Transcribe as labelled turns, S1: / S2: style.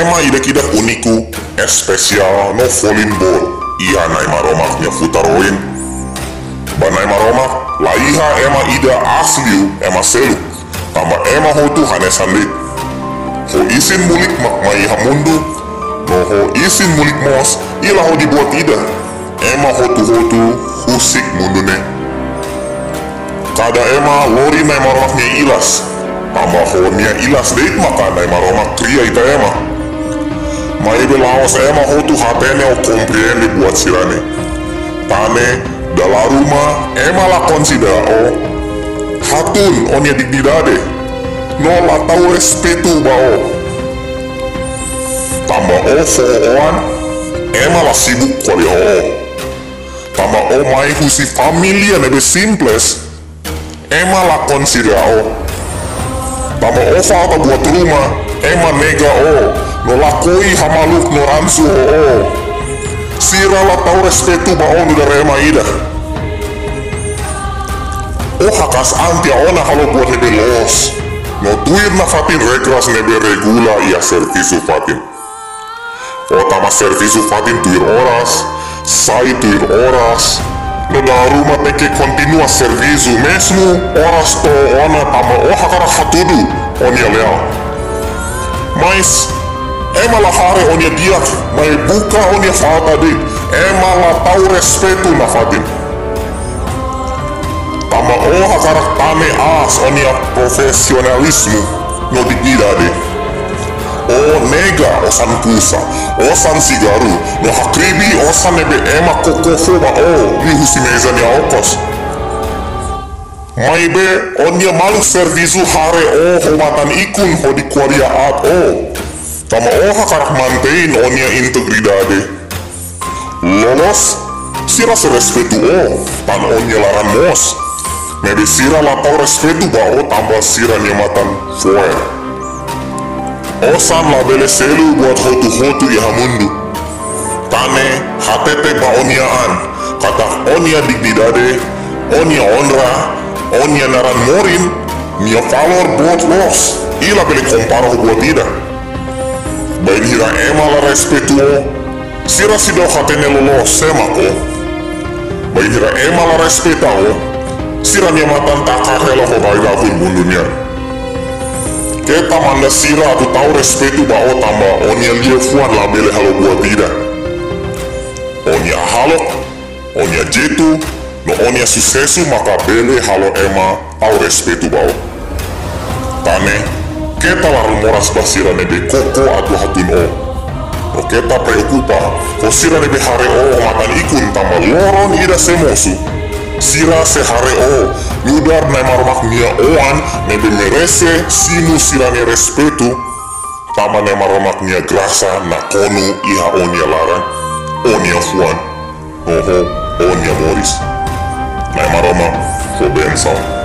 S1: ema ida-kida uniku especial no falling ball iya nai maromaknya futaroin banai maromak laiha ema ida asliu ema seluk tamba ema hotu hanesandik ho isin mulik makmai hamundu no ho isin mulik mos ila ho dibuat ida ema hotu husik mundune kada ema lori nai maromaknya ilas tamba ho nia ilas deit maka nai maromak kria ita ema maibe laos ema hotu hatene o komprehende buat sirane tane dalam rumah ema lakon sida o hatun onya digdidade no latau respetu bao tamba o fooan ema la sibuk kali o tamba o mai husi familia nebe simples ema lakon sida o tamba o fata buat rumah ema nega o no lakoi hamaluk no ransu o sira la tau respetu ba onu da rema ida o hakas anti ona halo buat nebe los no tuir na fatin regras nebe regula ia servisu fatin o tama servisu fatin tuir oras sai tuir oras no da rumah teke kontinua servisu mesmo oras to ona tama o hakara hatudu onia leal mais ema la hare onia diak mai buka onia fata dit ema la tau respetu na fatin tama o hakarak tame as onia profesionalismu no digidade o nega osan kusa osan sigaru no hakribi osan nebe ema kokofoba o ni husi mezani okos maibe onia malu servisu hare o homatan ikun ho di kwaria at o tama o hakarak mantein onia integridade lolos sira se respetu o tan onia laran mos mebe sira la tau respetu ba o tambah sira nyamatan foer osan la bele selu buat hotu-hotu iha mundu tane hatete ba onia an kata onia digdidade onia onra onia naran morin nia valor buat los ila bele komparo buat ida bain hira ema la respetu o sira sido hatene lolos sema ko bain hira ema la respeta o sira nyamatan takarela ho baida kun mundunya kita manda sira tu tau respetu ba o tamba onia liefuan la bele halo buat ida onia halok onia jetu no onia susesu maka bele halo ema tau respetu ba o tane kita la rumoras basira nebe koko atu hatun o no kita preocupa ko sira nebe hare o matan ikun tamba loron ida semosu sira se hare o yudar na maromak nia oan nebe merese sinu sira ne respetu tama na maromak nia grasa na konu iha onia laran onia fuan oho onia moris na maromak fo bensam